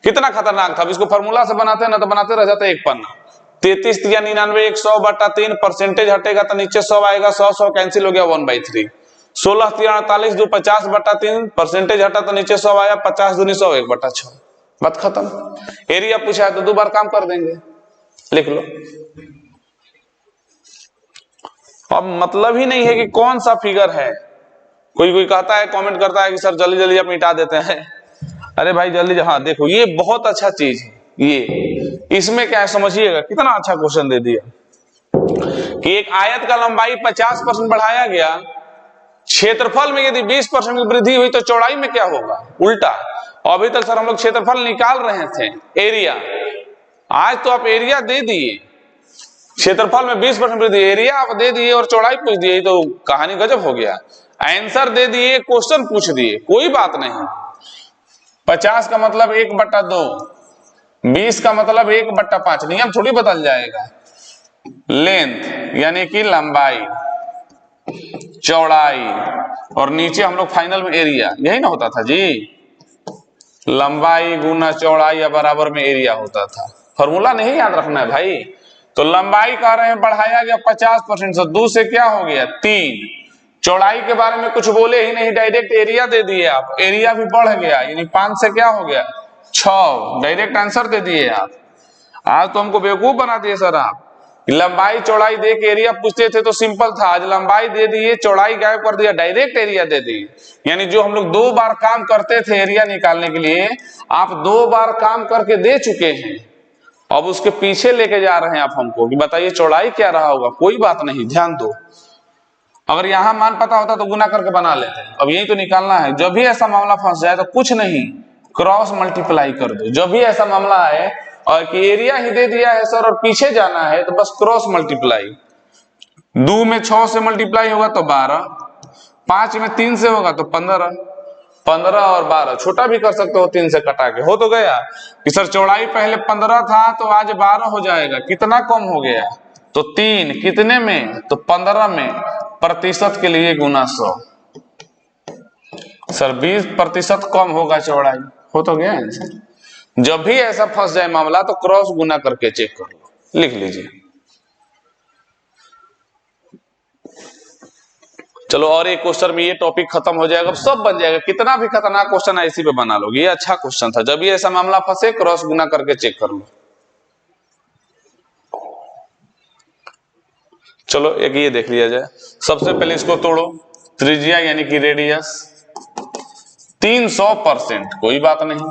कितना खतरनाक था, अब इसको फॉर्मूला से बनाते ना तो बनाते रह जाते एक पन्ना। 33 तिया 99 100/3, परसेंटेज हटेगा तो नीचे 100 आएगा, 100 कैंसिल हो गया, 1/3। 16 तिया 48, 2 50/3, परसेंटेज हटा तो नीचे 100 आया, 50 दूनी 100, 1/6, बात खत्म। एरिया पूछा है तो 2 बार काम कर देंगे, लिख लो। अब मतलब ही नहीं है कि कौन सा फिगर है। कोई कहता है, कमेंट करता है कि सर जल्दी जल्दी आप मिटा देते हैं। अरे भाई जल्दी, हाँ देखो ये बहुत अच्छा चीज है, ये इसमें क्या है समझिएगा, कितना अच्छा क्वेश्चन दे दिया कि एक आयत का लंबाई 50% बढ़ाया गया, क्षेत्रफल में यदि 20% की वृद्धि हुई तो चौड़ाई में क्या होगा, उल्टा। अभी तक सर हम लोग क्षेत्रफल निकाल रहे थे, एरिया, आज तो आप एरिया दे दिए, क्षेत्रफल में 20% वृद्धि, एरिया आप दे दिए और चौड़ाई पूछ दिए, तो कहानी गजब हो गया। आंसर दे दिए, क्वेश्चन पूछ दिए, कोई बात नहीं। 50 का मतलब 1/2, 20 का मतलब 1/5, नियम थोड़ी बदल जाएगा। लेंथ यानी कि लंबाई, चौड़ाई, और नीचे हम लोग फाइनल में एरिया, यही ना होता था जी, लंबाई गुना चौड़ाई या बराबर में एरिया होता था। फॉर्मूला नहीं याद रखना है भाई। तो लंबाई कह रहे हैं बढ़ाया गया 50% से, 2 से क्या हो गया 3। चौड़ाई के बारे में कुछ बोले ही नहीं, डायरेक्ट एरिया दे दिए आप, एरिया भी बढ़ गया, यानी 5 से क्या हो गया 6, डायरेक्ट आंसर दे दिए आप। आज तो हमको बेवकूफ बना दिए सर आप। लंबाई चौड़ाई दे के एरिया पूछते थे तो सिंपल था, आज लंबाई दे दिए, चौड़ाई गायब कर दिया, डायरेक्ट एरिया दे दिए। यानी जो हम लोग 2 बार काम करते थे एरिया निकालने के लिए, आप 2 बार काम करके दे चुके हैं, अब उसके पीछे लेके जा रहे हैं आप हमको कि बताइए चौड़ाई क्या रहा होगा। कोई बात नहीं, ध्यान दो, अगर यहां मान पता होता तो गुना करके बना लेते, अब यही तो निकालना है। जब भी ऐसा मामला फंस जाए तो कुछ नहीं, क्रॉस मल्टीप्लाई कर दो। जब भी ऐसा मामला आए और कि एरिया ही दे दिया है सर और पीछे जाना है, तो बस क्रॉस मल्टीप्लाई। 2 में 6 से मल्टीप्लाई होगा तो 12, 5 में 3 से होगा तो 15, 15 और 12 छोटा भी कर सकते हो, 3 से कटा के, हो तो गया कि सर चौड़ाई पहले 15 था तो आज 12 हो जाएगा, कितना कम हो गया, तो 3 कितने में, तो 15 में, प्रतिशत के लिए गुना 100। सर 20% कम होगा चौड़ाई, हो तो गया आंसर। जब भी ऐसा फंस जाए मामला तो क्रॉस गुना करके चेक कर लो, लिख लीजिए। चलो और एक क्वेश्चन में ये टॉपिक खत्म हो जाएगा, सब बन जाएगा। कितना भी खतरनाक क्वेश्चन है इसी पे बना लोगे, ये अच्छा क्वेश्चन था। जब भी ऐसा मामला फंसे क्रॉस गुना करके चेक कर लो। चलो एक ये देख लिया जाए। सबसे पहले इसको तोड़ो, त्रिज्या यानी कि रेडियस 300%, कोई बात नहीं,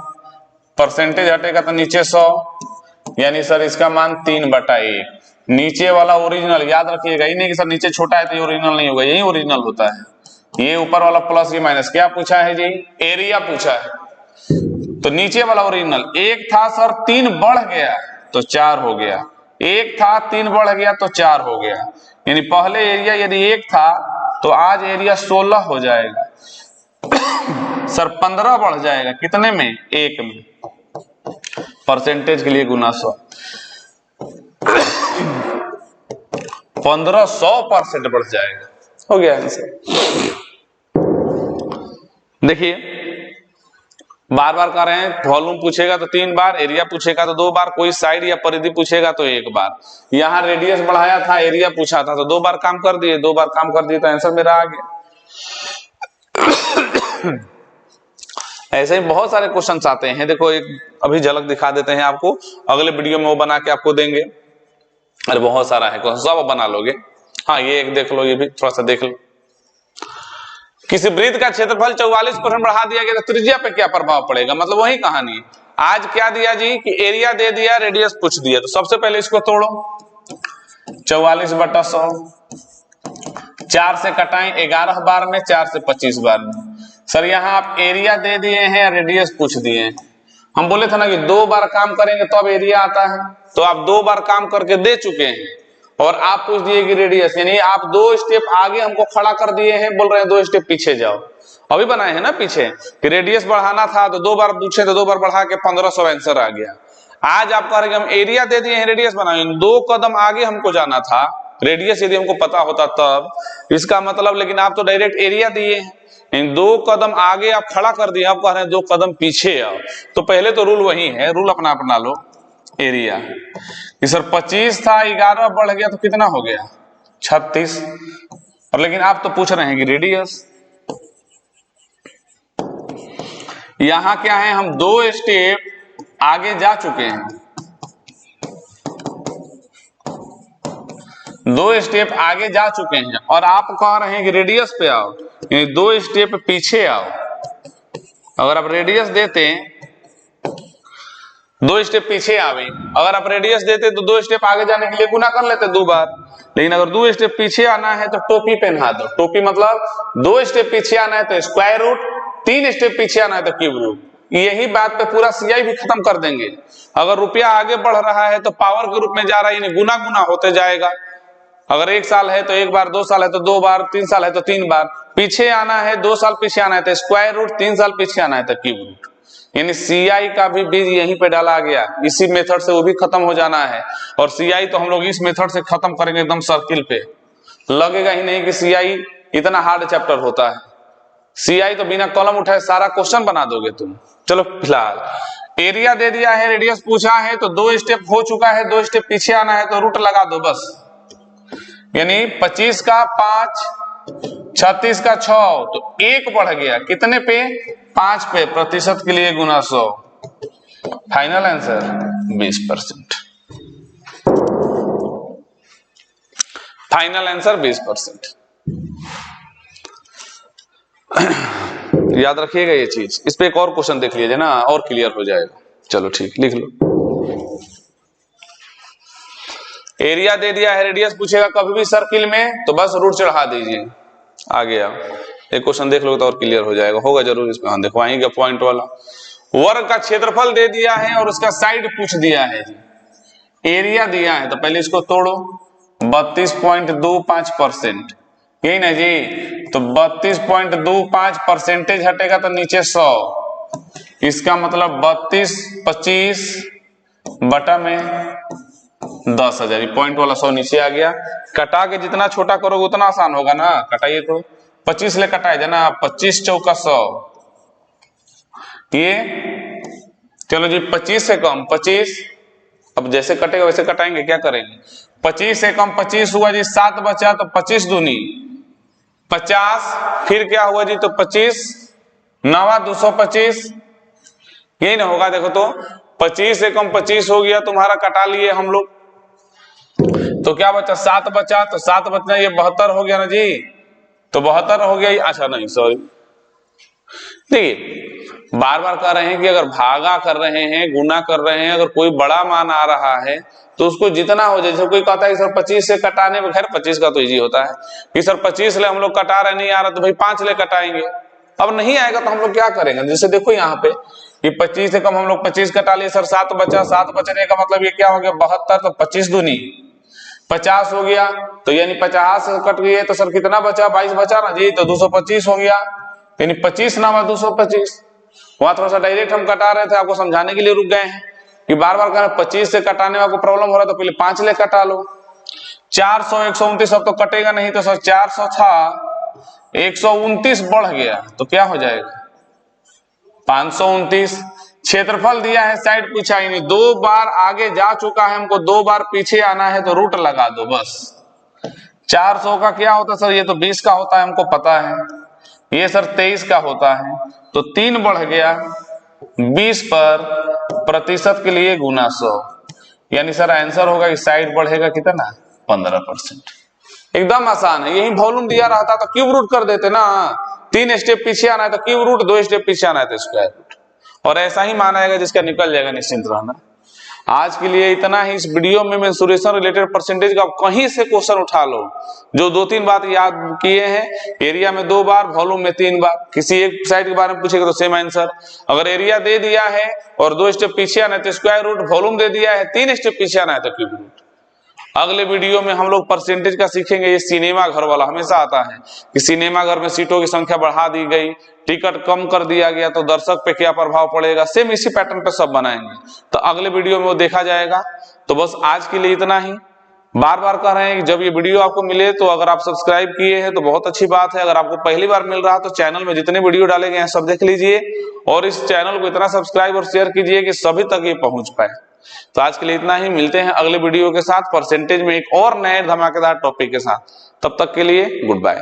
परसेंटेज हटेगा तो नीचे 100, यानी सर इसका मान 3/1। नीचे वाला ओरिजिनल याद रखिएगा, ये नहीं कि सर नीचे छोटा है तो ये ओरिजिनल नहीं होगा, यही ओरिजिनल होता है। ये ऊपर वाला प्लस ये माइनस, क्या पूछा है जी, एरिया पूछा है। तो नीचे वाला ओरिजिनल, एक था सर 3 बढ़ गया तो 4 हो गया, एक था 3 बढ़ गया तो 4 हो गया, यानी पहले एरिया यदि 1 था तो आज एरिया 16 हो जाएगा। सर 15 बढ़ जाएगा, कितने में? 1 में। परसेंटेज के लिए गुना 100, 1500% बढ़ जाएगा। हो गया आंसर। देखिए बार बार कर रहे हैं, वॉल्यूम पूछेगा तो 3 बार, एरिया पूछेगा तो 2 बार, कोई साइड या परिधि पूछेगा तो 1 बार। यहां रेडियस बढ़ाया था, एरिया पूछा था तो 2 बार काम कर दिए, 2 बार काम कर दिए तो आंसर मेरा आ गया। ऐसे ही बहुत सारे क्वेश्चंस आते हैं। देखो एक अभी झलक दिखा देते हैं आपको, अगले वीडियो में वो बना के आपको देंगे। अरे बहुत सारा है, सब बना लोगे। हाँ ये एक देख लो, ये भी थोड़ा सा देख लो। किसी वृत्त का क्षेत्रफल 44% बढ़ा दिया गया तो त्रिज्या पे क्या प्रभाव पड़ेगा? मतलब वही कहानी है। आज क्या दिया जी कि एरिया दे दिया, रेडियस पूछ दिया, तो सबसे पहले इसको तोड़ो। 44/100, 4 से कटाएं 11 बार में, 4 से 25 बार में। सर यहाँ आप एरिया दे दिए हैं, रेडियस पूछ दिए हैं। हम बोले थे ना कि 2 बार काम करेंगे तो अब एरिया आता है, तो आप 2 बार काम करके दे चुके हैं और आप पूछ दिए कि रेडियस, यानी आप 2 स्टेप आगे हमको खड़ा कर दिए हैं, बोल रहे हैं 2 स्टेप पीछे जाओ। अभी बनाए हैं ना पीछे कि रेडियस बढ़ाना था तो 2 बार पूछे तो 2 बार बढ़ा के 1500 आंसर आ गया। आज आप कह रहे हैं हम एरिया दे दिए हैं, रेडियस बनाए, 2 कदम आगे हमको जाना था, रेडियस यदि हमको पता होता तब। इसका मतलब लेकिन आप तो डायरेक्ट एरिया दिए हैं, 2 कदम आगे आप खड़ा कर दिए, आप कह रहे हैं 2 कदम पीछे आओ। तो पहले तो रूल वही है, रूल अपना अपना लो। एरिया कि सर 25 था, 11 बढ़ गया तो कितना हो गया? 36। और लेकिन आप तो पूछ रहे हैं कि रेडियस। यहां क्या है, हम 2 स्टेप आगे जा चुके हैं, 2 स्टेप आगे जा चुके हैं और आप कह रहे हैं कि रेडियस पे आओ, यानी 2 स्टेप पीछे आओ। अगर आप रेडियस देते, 2 स्टेप पीछे आवे, अगर आप रेडियस देते तो 2 स्टेप आगे जाने के लिए गुना कर लेते 2 बार। लेकिन अगर 2 स्टेप पीछे आना है तो टोपी पहना दो। टोपी मतलब 2 स्टेप पीछे आना है तो स्क्वायर रूट, 3 स्टेप पीछे आना है तो क्यूब रूट। यही बात पे पूरा सीआई भी खत्म कर देंगे। अगर रुपया आगे बढ़ रहा है तो पावर के रूप में जा रहा है, यानी गुना गुना होते जाएगा। अगर 1 साल है तो 1 बार, 2 साल है तो 2 बार, 3 साल है तो 3 बार। पीछे आना है, 2 साल पीछे आना है तो स्क्वायर रूट, 3 साल पीछे आना है तो क्यूब रूट। यानी सीआई का भी बीज यहीं पे डाला गया, इसी मेथड से वो भी खत्म हो जाना है। और सीआई तो हम लोग इस मेथड से खत्म करेंगे एकदम सर्किल पे। लगेगा ही नहीं कि सीआई इतना हार्ड चैप्टर होता है। सीआई तो बिना कलम उठाए सारा क्वेश्चन बना दोगे तुम। चलो फिलहाल एरिया दे दिया है, रेडियस पूछा है तो 2 स्टेप हो चुका है, 2 स्टेप पीछे आना है तो रूट लगा दो बस। यानी 25 का 5, 36 का 6, तो 1 बढ़ गया, कितने पे? 5 पे, प्रतिशत के लिए गुना 100। Final answer 20%। Final answer 20%। याद रखिएगा ये चीज। इस पे एक और क्वेश्चन देख लीजिए ना, और क्लियर हो जाएगा। चलो ठीक, लिख लो। एरिया दे दिया है, रेडियस पूछेगा कभी भी सर्किल में तो बस रूट चढ़ा दीजिए, आ गया। एक क्वेश्चन देख लो तो और क्लियर हो जाएगा, होगा जरूर इसमें। हाँ देखो आएंगे पॉइंट वाला। वर्ग का क्षेत्रफल दे दिया है और उसका साइड पूछ दिया है जी। एरिया दिया है तो पहले इसको तोड़ो, 32.25%, यही ना जी। तो 32.25 परसेंटेज हटेगा तो नीचे 100, इसका मतलब 32 25 बटा में 10,000। पॉइंट वाला 100 नीचे आ गया। कटा के जितना छोटा करोगे उतना आसान होगा ना। कटाइए तो 25 ले कटाए जाना, 25 चौका 100। ये चलो जी 25 से कम 25, अब जैसे कटेगा वैसे कटाएंगे, क्या करेंगे? 25 से कम 25 हुआ जी, 7 बचा तो 25 दूनी 50, फिर क्या हुआ जी तो 25 9 225, यही ना होगा। देखो तो 25 से कम 25 हो गया तुम्हारा, कटा लिए हम लोग, तो क्या बचा? 7 बचा, तो 7 बचना ये 72 हो गया ना जी। तो 72 हो गया। अच्छा नहीं सॉरी, देखिए बार बार कह रहे हैं कि अगर भागा कर रहे हैं, गुना कर रहे हैं, अगर कोई बड़ा मान आ रहा है तो उसको जितना हो, जैसे कोई कहता है कि सर 25 से कटाने में, खैर 25 का तो इजी होता है कि सर 25 ले हम लोग कटा रहे, नहीं आ रहा तो भाई 5 ले कटाएंगे। अब नहीं आएगा तो हम लोग क्या करेंगे? जैसे देखो यहाँ पे कि 25 से कम हम लोग 25 कटा लिए सर, 7 बचा। 7 बचने का मतलब ये क्या हो गया 72, तो 25 दूनी 50 हो गया, तो यानी 50 कट गए तो सर कितना बचा, 22 बचा ना जी, तो 225 हो गया, यानी 25 नाम है 225। वहां थोड़ा सा डायरेक्ट हम कटा रहे थे, आपको समझाने के लिए रुक गए हैं कि बार बार कह 25 से कटाने में आपको प्रॉब्लम हो रहा है तो पहले 5 ले कटा लो। 400 129 अब तो कटेगा नहीं, तो सर 400 था 129 बढ़ गया तो क्या हो जाएगा 529। क्षेत्रफल दिया है, साइड पूछा ही नहीं, 2 बार आगे जा चुका है, हमको 2 बार पीछे आना है तो रूट लगा दो बस। 400 का क्या होता है सर, ये तो 20 का होता है हमको पता है, ये सर 23 का होता है, तो 3 बढ़ गया 20 पर प्रतिशत के लिए गुना 100, यानी सर आंसर होगा कि साइड बढ़ेगा कितना 15%। एकदम आसान है, यही वॉल्यूम दिया रहता तो क्यूब रूट कर देते ना, 3 स्टेप पीछे आना है तो क्यूब रूट, 2 स्टेप पीछे आना है तो स्क्वायर रूट, और ऐसा ही माना जाएगा जिसका निकल जाएगा निश्चिंत रहना। आज के लिए इतना ही। इस वीडियो में मेंसुरेशन रिलेटेड परसेंटेज का कहीं से क्वेश्चन उठा लो, जो 2-3 बात याद किए हैं, एरिया में 2 बार, वॉल्यूम में 3 बार, किसी एक साइड के बारे में पूछेगा तो सेम आंसर। अगर एरिया दे दिया है और 2 स्टेप पीछे आना है तो स्क्वायर रूट, वॉल्यूम दे दिया है 3 स्टेप पीछे आना है तो क्यूब रूट। अगले वीडियो में हम लोग परसेंटेज का सीखेंगे। ये सिनेमा घर वाला हमेशा आता है कि सिनेमा घर में सीटों की संख्या बढ़ा दी गई, टिकट कम कर दिया गया तो दर्शक पे क्या प्रभाव पड़ेगा, सेम इसी पैटर्न पे सब बनाएंगे, तो अगले वीडियो में वो देखा जाएगा। तो बस आज के लिए इतना ही। बार बार कह रहे हैं कि जब ये वीडियो आपको मिले तो अगर आप सब्सक्राइब किए हैं तो बहुत अच्छी बात है, अगर आपको पहली बार मिल रहा है तो चैनल में जितने वीडियो डाले गए हैं सब देख लीजिए, और इस चैनल को इतना सब्सक्राइब और शेयर कीजिए कि सभी तक ये पहुंच पाए। तो आज के लिए इतना ही, मिलते हैं अगले वीडियो के साथ परसेंटेज में एक और नए धमाकेदार टॉपिक के साथ। तब तक के लिए गुड बाय।